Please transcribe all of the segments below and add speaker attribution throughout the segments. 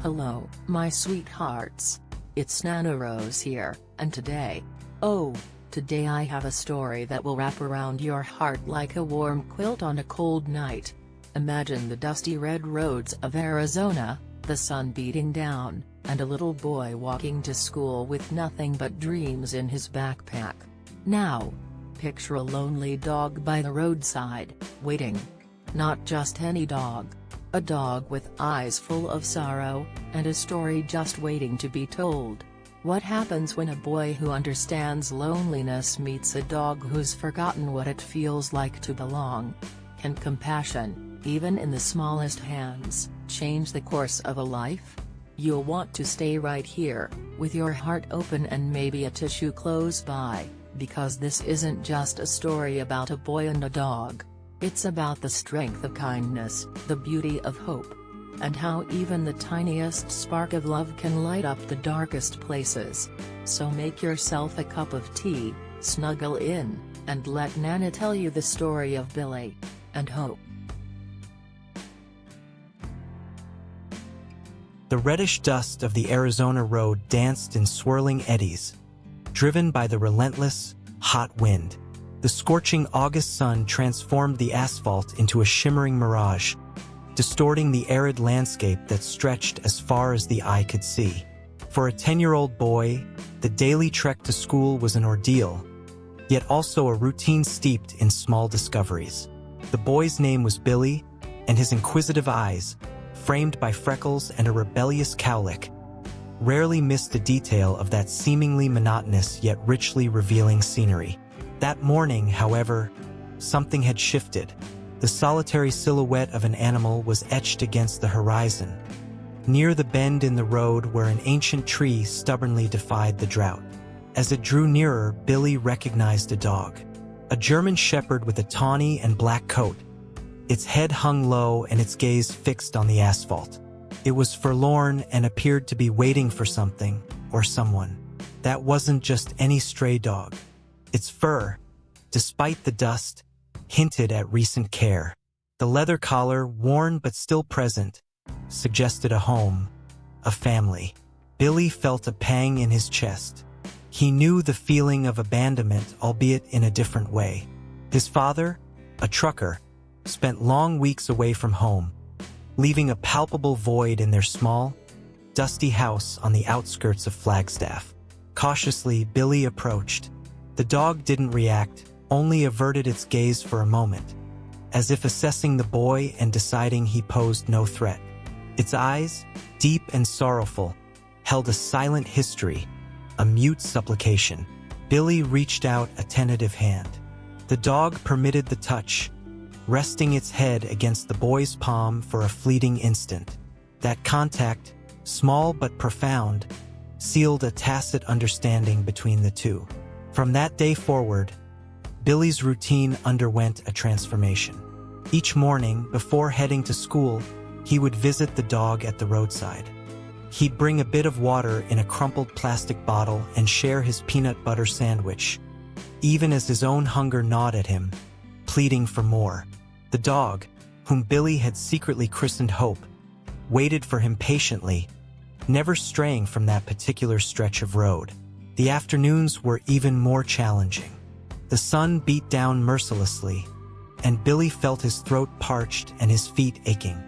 Speaker 1: Hello, my sweethearts. It's Nana Rose here, and today I have a story that will wrap around your heart like a warm quilt on a cold night. Imagine the dusty red roads of Arizona, the sun beating down, and a little boy walking to school with nothing but dreams in his backpack. Now, picture a lonely dog by the roadside, waiting. Not just any dog. A dog with eyes full of sorrow, and a story just waiting to be told. What happens when a boy who understands loneliness meets a dog who's forgotten what it feels like to belong? Can compassion, even in the smallest hands, change the course of a life? You'll want to stay right here, with your heart open and maybe a tissue close by, because this isn't just a story about a boy and a dog. It's about the strength of kindness, the beauty of hope, and how even the tiniest spark of love can light up the darkest places. So make yourself a cup of tea, snuggle in, and let Nana tell you the story of Billy and Hope.
Speaker 2: The reddish dust of the Arizona road danced in swirling eddies, driven by the relentless, hot wind. The scorching August sun transformed the asphalt into a shimmering mirage, distorting the arid landscape that stretched as far as the eye could see. For a 10-year-old boy, the daily trek to school was an ordeal, yet also a routine steeped in small discoveries. The boy's name was Billy, and his inquisitive eyes, framed by freckles and a rebellious cowlick, rarely missed a detail of that seemingly monotonous yet richly revealing scenery. That morning, however, something had shifted. The solitary silhouette of an animal was etched against the horizon, near the bend in the road where an ancient tree stubbornly defied the drought. As it drew nearer, Billy recognized a dog. A German shepherd with a tawny and black coat. Its head hung low and its gaze fixed on the asphalt. It was forlorn and appeared to be waiting for something, or someone. That wasn't just any stray dog. Its fur, despite the dust, hinted at recent care. The leather collar, worn but still present, suggested a home, a family. Billy felt a pang in his chest. He knew the feeling of abandonment, albeit in a different way. His father, a trucker, spent long weeks away from home, leaving a palpable void in their small, dusty house on the outskirts of Flagstaff. Cautiously, Billy approached. The dog didn't react, only averted its gaze for a moment, as if assessing the boy and deciding he posed no threat. Its eyes, deep and sorrowful, held a silent history, a mute supplication. Billy reached out a tentative hand. The dog permitted the touch, resting its head against the boy's palm for a fleeting instant. That contact, small but profound, sealed a tacit understanding between the two. From that day forward, Billy's routine underwent a transformation. Each morning, before heading to school, he would visit the dog at the roadside. He'd bring a bit of water in a crumpled plastic bottle and share his peanut butter sandwich, even as his own hunger gnawed at him, pleading for more. The dog, whom Billy had secretly christened Hope, waited for him patiently, never straying from that particular stretch of road. The afternoons were even more challenging. The sun beat down mercilessly, and Billy felt his throat parched and his feet aching.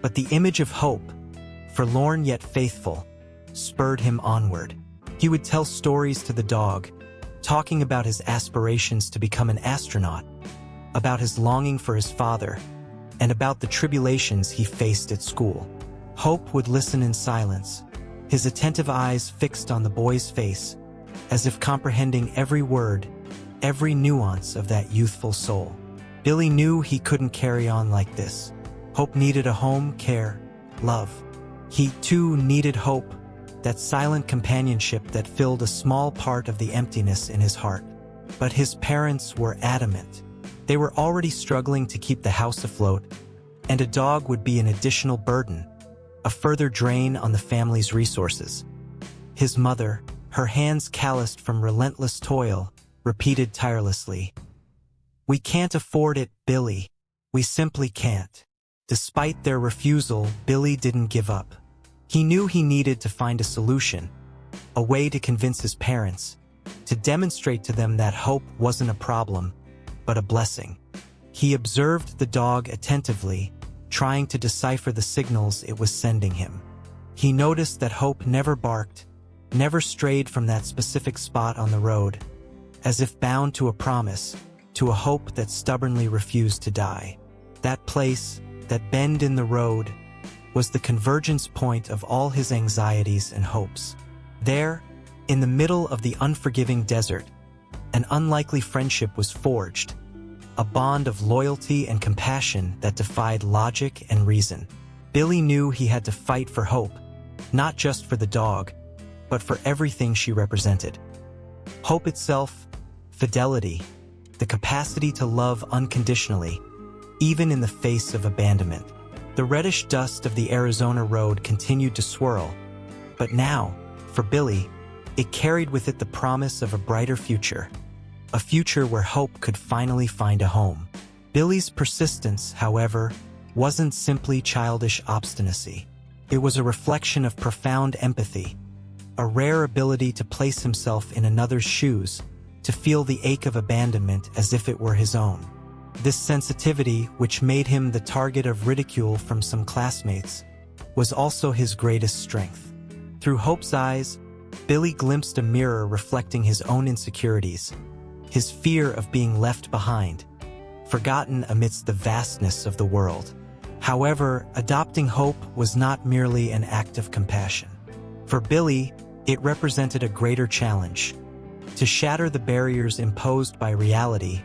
Speaker 2: But the image of Hope, forlorn yet faithful, spurred him onward. He would tell stories to the dog, talking about his aspirations to become an astronaut, about his longing for his father, and about the tribulations he faced at school. Hope would listen in silence, his attentive eyes fixed on the boy's face, as if comprehending every word, every nuance of that youthful soul. Billy knew he couldn't carry on like this. Hope needed a home, care, love. He, too, needed hope, that silent companionship that filled a small part of the emptiness in his heart. But his parents were adamant. They were already struggling to keep the house afloat, and a dog would be an additional burden, a further drain on the family's resources. His mother, her hands calloused from relentless toil, repeated tirelessly, "We can't afford it, Billy. We simply can't." Despite their refusal, Billy didn't give up. He knew he needed to find a solution, a way to convince his parents, to demonstrate to them that hope wasn't a problem, but a blessing. He observed the dog attentively, trying to decipher the signals it was sending him. He noticed that Hope never barked, never strayed from that specific spot on the road, as if bound to a promise, to a hope that stubbornly refused to die. That place, that bend in the road, was the convergence point of all his anxieties and hopes. There, in the middle of the unforgiving desert, an unlikely friendship was forged, a bond of loyalty and compassion that defied logic and reason. Billy knew he had to fight for Hope, not just for the dog, but for everything she represented. Hope itself, fidelity, the capacity to love unconditionally, even in the face of abandonment. The reddish dust of the Arizona road continued to swirl, but now, for Billy, it carried with it the promise of a brighter future, a future where hope could finally find a home. Billy's persistence, however, wasn't simply childish obstinacy. It was a reflection of profound empathy, a rare ability to place himself in another's shoes, to feel the ache of abandonment as if it were his own. This sensitivity, which made him the target of ridicule from some classmates, was also his greatest strength. Through Hope's eyes, Billy glimpsed a mirror reflecting his own insecurities, his fear of being left behind, forgotten amidst the vastness of the world. However, adopting Hope was not merely an act of compassion. For Billy, it represented a greater challenge: to shatter the barriers imposed by reality,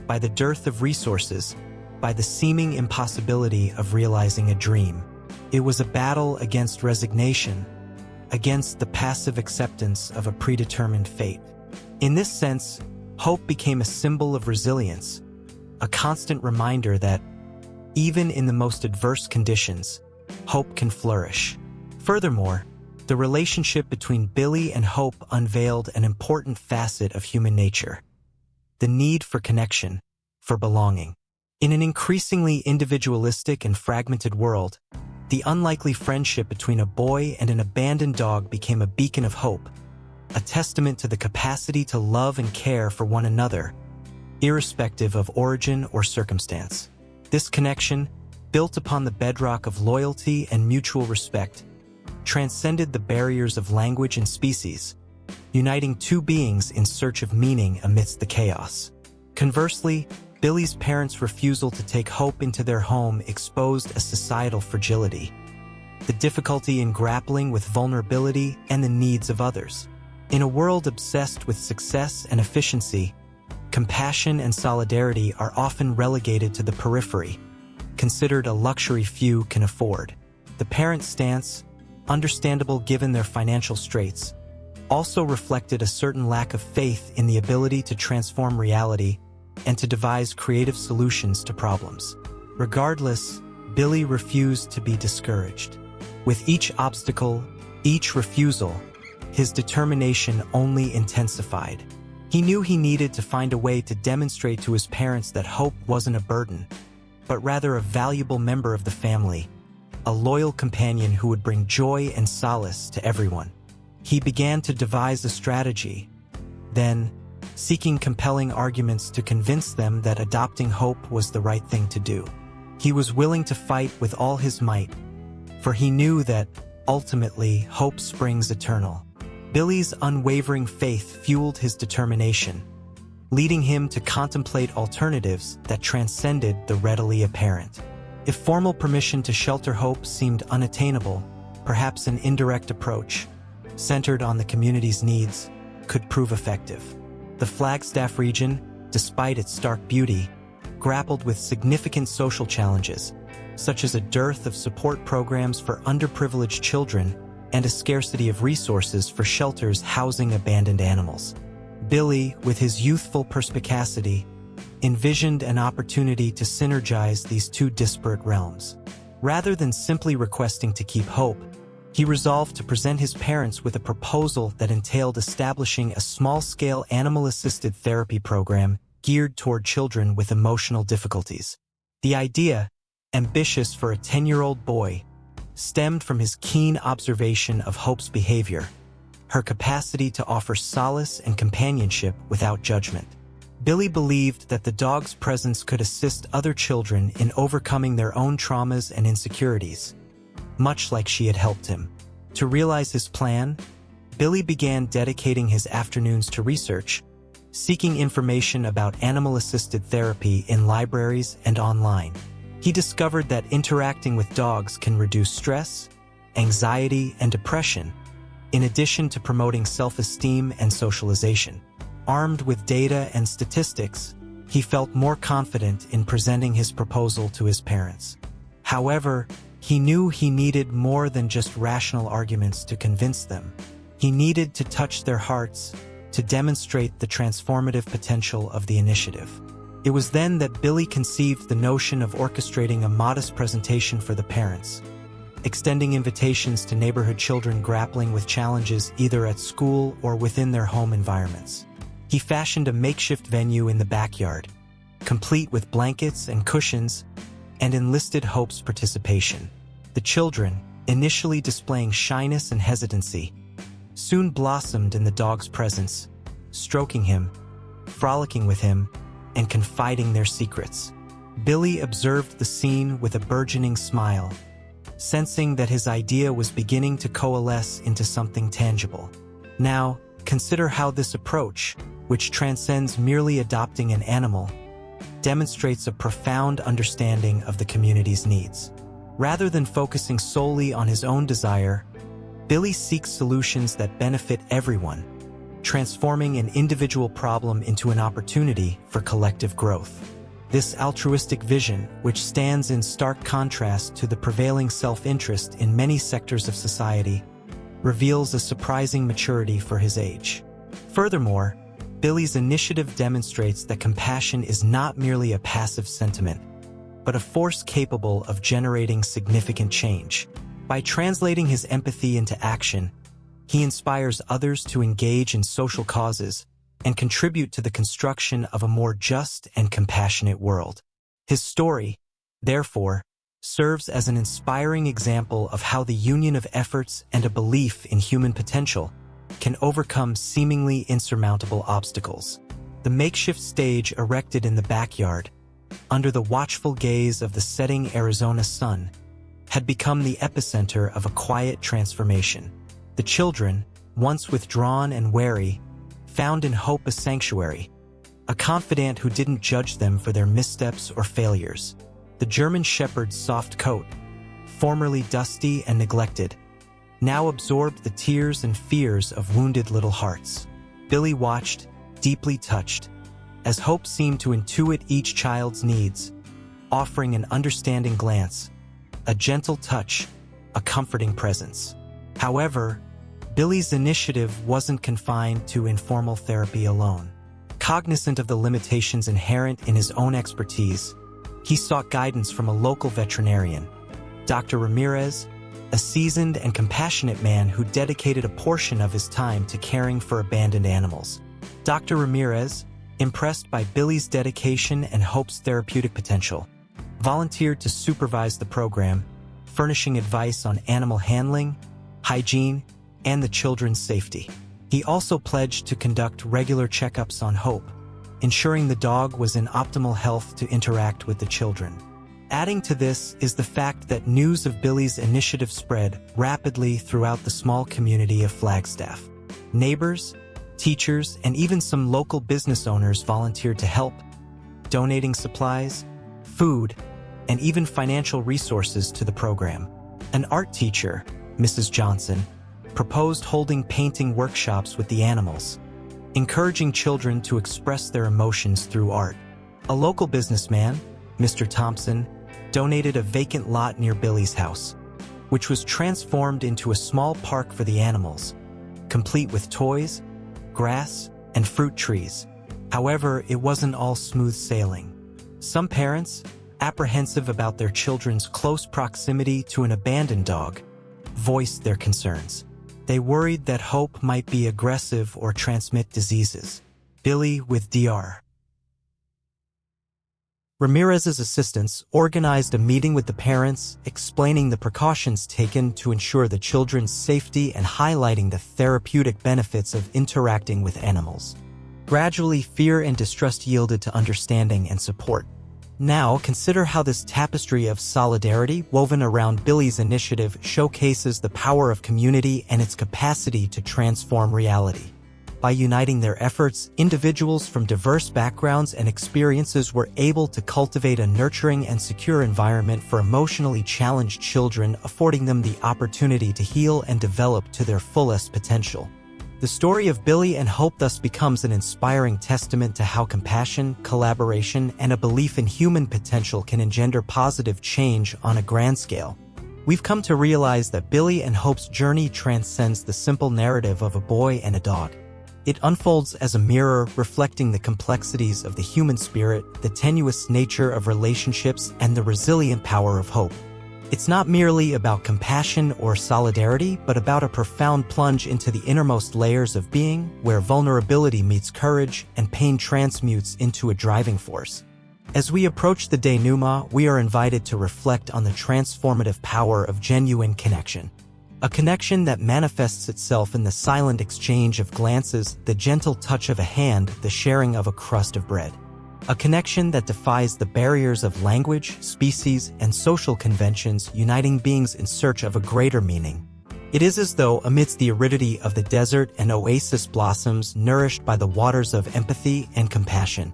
Speaker 2: by the dearth of resources, by the seeming impossibility of realizing a dream. It was a battle against resignation, against the passive acceptance of a predetermined fate. In this sense, Hope became a symbol of resilience, a constant reminder that, even in the most adverse conditions, hope can flourish. Furthermore, the relationship between Billy and Hope unveiled an important facet of human nature: the need for connection, for belonging. In an increasingly individualistic and fragmented world, the unlikely friendship between a boy and an abandoned dog became a beacon of hope, a testament to the capacity to love and care for one another, irrespective of origin or circumstance. This connection, built upon the bedrock of loyalty and mutual respect, transcended the barriers of language and species, uniting two beings in search of meaning amidst the chaos. Conversely, Billy's parents' refusal to take Hope into their home exposed a societal fragility, the difficulty in grappling with vulnerability and the needs of others. In a world obsessed with success and efficiency, compassion and solidarity are often relegated to the periphery, considered a luxury few can afford. The parents' stance, understandable given their financial straits, also reflected a certain lack of faith in the ability to transform reality and to devise creative solutions to problems. Regardless, Billy refused to be discouraged. With each obstacle, each refusal, his determination only intensified. He knew he needed to find a way to demonstrate to his parents that Hope wasn't a burden, but rather a valuable member of the family, a loyal companion who would bring joy and solace to everyone. He began to devise a strategy, then, seeking compelling arguments to convince them that adopting Hope was the right thing to do. He was willing to fight with all his might, for he knew that, ultimately, hope springs eternal. Billy's unwavering faith fueled his determination, leading him to contemplate alternatives that transcended the readily apparent. If formal permission to shelter Hope seemed unattainable, perhaps an indirect approach, centered on the community's needs, could prove effective. The Flagstaff region, despite its stark beauty, grappled with significant social challenges, such as a dearth of support programs for underprivileged children and a scarcity of resources for shelters housing abandoned animals. Billy, with his youthful perspicacity, envisioned an opportunity to synergize these two disparate realms. Rather than simply requesting to keep Hope, he resolved to present his parents with a proposal that entailed establishing a small-scale animal-assisted therapy program geared toward children with emotional difficulties. The idea, ambitious for a 10-year-old boy, stemmed from his keen observation of Hope's behavior, her capacity to offer solace and companionship without judgment. Billy believed that the dog's presence could assist other children in overcoming their own traumas and insecurities, much like she had helped him. To realize his plan, Billy began dedicating his afternoons to research, seeking information about animal-assisted therapy in libraries and online. He discovered that interacting with dogs can reduce stress, anxiety, and depression, in addition to promoting self-esteem and socialization. Armed with data and statistics, he felt more confident in presenting his proposal to his parents. However, he knew he needed more than just rational arguments to convince them. He needed to touch their hearts to demonstrate the transformative potential of the initiative. It was then that Billy conceived the notion of orchestrating a modest presentation for the parents, extending invitations to neighborhood children grappling with challenges either at school or within their home environments. He fashioned a makeshift venue in the backyard, complete with blankets and cushions, and enlisted Hope's participation. The children, initially displaying shyness and hesitancy, soon blossomed in the dog's presence, stroking him, frolicking with him, and confiding their secrets. Billy observed the scene with a burgeoning smile, sensing that his idea was beginning to coalesce into something tangible. Now, consider how this approach, which transcends merely adopting an animal, demonstrates a profound understanding of the community's needs. Rather than focusing solely on his own desire, Billy seeks solutions that benefit everyone, transforming an individual problem into an opportunity for collective growth. This altruistic vision, which stands in stark contrast to the prevailing self-interest in many sectors of society, reveals a surprising maturity for his age. Furthermore, Billy's initiative demonstrates that compassion is not merely a passive sentiment, but a force capable of generating significant change. By translating his empathy into action, he inspires others to engage in social causes and contribute to the construction of a more just and compassionate world. His story, therefore, serves as an inspiring example of how the union of efforts and a belief in human potential can overcome seemingly insurmountable obstacles. The makeshift stage erected in the backyard, under the watchful gaze of the setting Arizona sun, had become the epicenter of a quiet transformation. The children, once withdrawn and wary, found in Hope a sanctuary, a confidant who didn't judge them for their missteps or failures. The German Shepherd's soft coat, formerly dusty and neglected, now absorbed the tears and fears of wounded little hearts. Billy watched, deeply touched, as Hope seemed to intuit each child's needs, offering an understanding glance, a gentle touch, a comforting presence. However, Billy's initiative wasn't confined to informal therapy alone. Cognizant of the limitations inherent in his own expertise, he sought guidance from a local veterinarian, Dr. Ramirez, a seasoned and compassionate man who dedicated a portion of his time to caring for abandoned animals. Dr. Ramirez, impressed by Billy's dedication and Hope's therapeutic potential, volunteered to supervise the program, furnishing advice on animal handling, hygiene, and the children's safety. He also pledged to conduct regular checkups on Hope, ensuring the dog was in optimal health to interact with the children. Adding to this is the fact that news of Billy's initiative spread rapidly throughout the small community of Flagstaff. Neighbors, teachers, and even some local business owners volunteered to help, donating supplies, food, and even financial resources to the program. An art teacher, Mrs. Johnson, proposed holding painting workshops with the animals, encouraging children to express their emotions through art. A local businessman, Mr. Thompson, donated a vacant lot near Billy's house, which was transformed into a small park for the animals, complete with toys, grass, and fruit trees. However, it wasn't all smooth sailing. Some parents, apprehensive about their children's close proximity to an abandoned dog, voiced their concerns. They worried that Hope might be aggressive or transmit diseases. Billy, with Dr. Ramirez's assistants organized a meeting with the parents, explaining the precautions taken to ensure the children's safety and highlighting the therapeutic benefits of interacting with animals. Gradually, fear and distrust yielded to understanding and support. Now, consider how this tapestry of solidarity woven around Billy's initiative showcases the power of community and its capacity to transform reality. By uniting their efforts, individuals from diverse backgrounds and experiences were able to cultivate a nurturing and secure environment for emotionally challenged children, affording them the opportunity to heal and develop to their fullest potential. The story of Billy and Hope thus becomes an inspiring testament to how compassion, collaboration, and a belief in human potential can engender positive change on a grand scale. We've come to realize that Billy and Hope's journey transcends the simple narrative of a boy and a dog. It unfolds as a mirror reflecting the complexities of the human spirit, the tenuous nature of relationships, and the resilient power of hope. It's not merely about compassion or solidarity, but about a profound plunge into the innermost layers of being, where vulnerability meets courage and pain transmutes into a driving force. As we approach the denouement, we are invited to reflect on the transformative power of genuine connection. A connection that manifests itself in the silent exchange of glances, the gentle touch of a hand, the sharing of a crust of bread. A connection that defies the barriers of language, species, and social conventions, uniting beings in search of a greater meaning. It is as though, amidst the aridity of the desert, an oasis blossoms, nourished by the waters of empathy and compassion.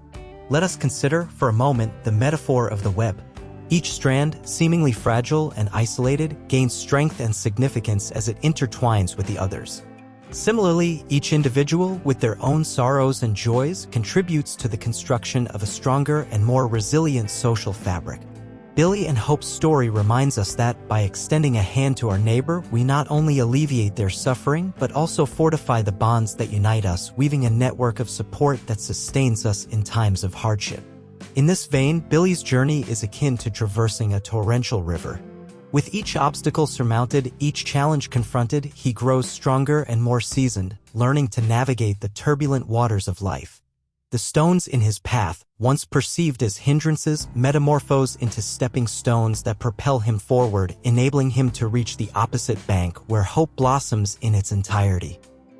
Speaker 2: Let us consider, for a moment, the metaphor of the web. Each strand, seemingly fragile and isolated, gains strength and significance as it intertwines with the others. Similarly, each individual, with their own sorrows and joys, contributes to the construction of a stronger and more resilient social fabric. Billy and Hope's story reminds us that, by extending a hand to our neighbor, we not only alleviate their suffering, but also fortify the bonds that unite us, weaving a network of support that sustains us in times of hardship. In this vein, Billy's journey is akin to traversing a torrential river. With each obstacle surmounted, each challenge confronted, he grows stronger and more seasoned, learning to navigate the turbulent waters of life. The stones in his path, once perceived as hindrances, metamorphose into stepping stones that propel him forward, enabling him to reach the opposite bank where hope blossoms in its entirety.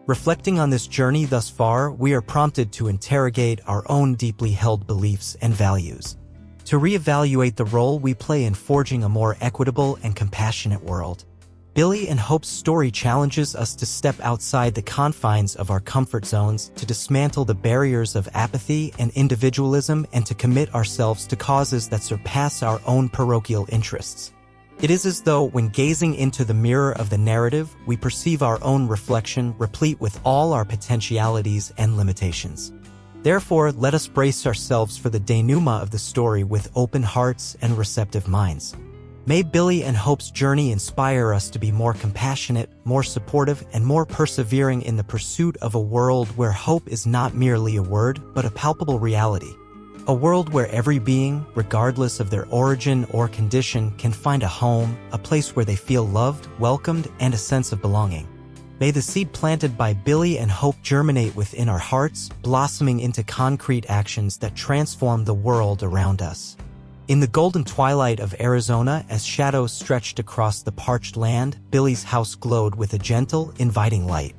Speaker 2: Reflecting on this journey thus far, we are prompted to interrogate our own deeply held beliefs and values. To reevaluate the role we play in forging a more equitable and compassionate world. Billy and Hope's story challenges us to step outside the confines of our comfort zones, to dismantle the barriers of apathy and individualism, and to commit ourselves to causes that surpass our own parochial interests. It is as though, when gazing into the mirror of the narrative, we perceive our own reflection replete with all our potentialities and limitations. Therefore, let us brace ourselves for the denouement of the story with open hearts and receptive minds. May Billy and Hope's journey inspire us to be more compassionate, more supportive, and more persevering in the pursuit of a world where hope is not merely a word, but a palpable reality. A world where every being, regardless of their origin or condition, can find a home, a place where they feel loved, welcomed, and a sense of belonging. May the seed planted by Billy and Hope germinate within our hearts, blossoming into concrete actions that transform the world around us. In the golden twilight of Arizona, as shadows stretched across the parched land, Billy's house glowed with a gentle, inviting light.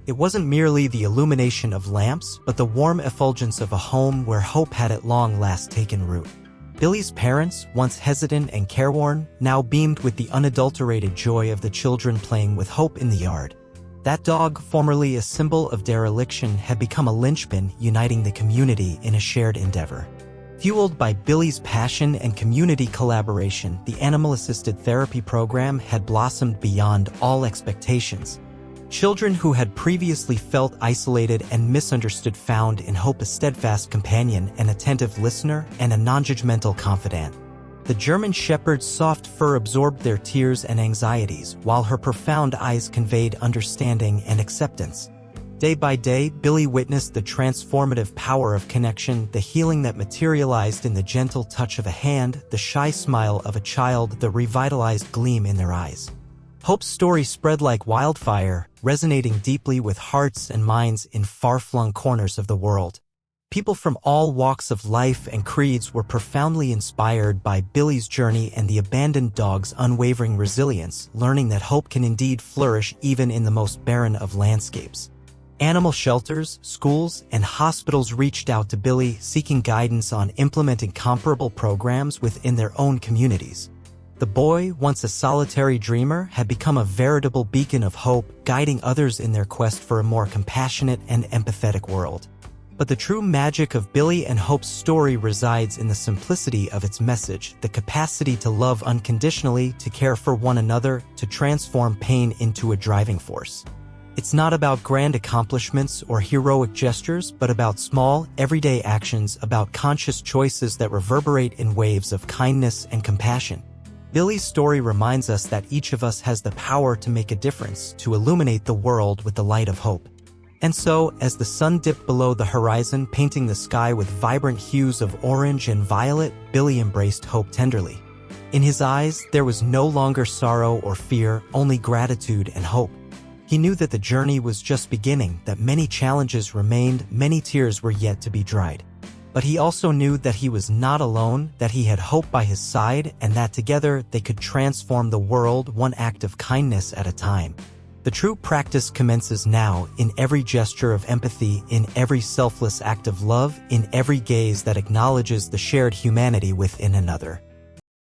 Speaker 2: It wasn't merely the illumination of lamps, but the warm effulgence of a home where hope had at long last taken root. Billy's parents, once hesitant and careworn, now beamed with the unadulterated joy of the children playing with hope in the yard. That dog, formerly a symbol of dereliction, had become a linchpin, uniting the community in a shared endeavor. Fueled by Billy's passion and community collaboration, the animal-assisted therapy program had blossomed beyond all expectations. Children who had previously felt isolated and misunderstood found in Hope a steadfast companion, an attentive listener, and a non-judgmental confidant. The German shepherd's soft fur absorbed their tears and anxieties, while her profound eyes conveyed understanding and acceptance. Day by day, Billy witnessed the transformative power of connection, the healing that materialized in the gentle touch of a hand, the shy smile of a child, the revitalized gleam in their eyes. Hope's story spread like wildfire, resonating deeply with hearts and minds in far-flung corners of the world. People from all walks of life and creeds were profoundly inspired by Billy's journey and the abandoned dog's unwavering resilience, learning that hope can indeed flourish even in the most barren of landscapes. Animal shelters, schools, and hospitals reached out to Billy, seeking guidance on implementing comparable programs within their own communities. The boy, once a solitary dreamer, had become a veritable beacon of hope, guiding others in their quest for a more compassionate and empathetic world. But the true magic of Billy and Hope's story resides in the simplicity of its message, the capacity to love unconditionally, to care for one another, to transform pain into a driving force. It's not about grand accomplishments or heroic gestures, but about small, everyday actions, about conscious choices that reverberate in waves of kindness and compassion. Billy's story reminds us that each of us has the power to make a difference, to illuminate the world with the light of hope. And so, as the sun dipped below the horizon, painting the sky with vibrant hues of orange and violet, Billy embraced hope tenderly. In his eyes, there was no longer sorrow or fear, only gratitude and hope. He knew that the journey was just beginning, that many challenges remained, many tears were yet to be dried. But he also knew that he was not alone, that he had hope by his side, and that together they could transform the world one act of kindness at a time. The true practice commences now, in every gesture of empathy, in every selfless act of love, in every gaze that acknowledges the shared humanity within another.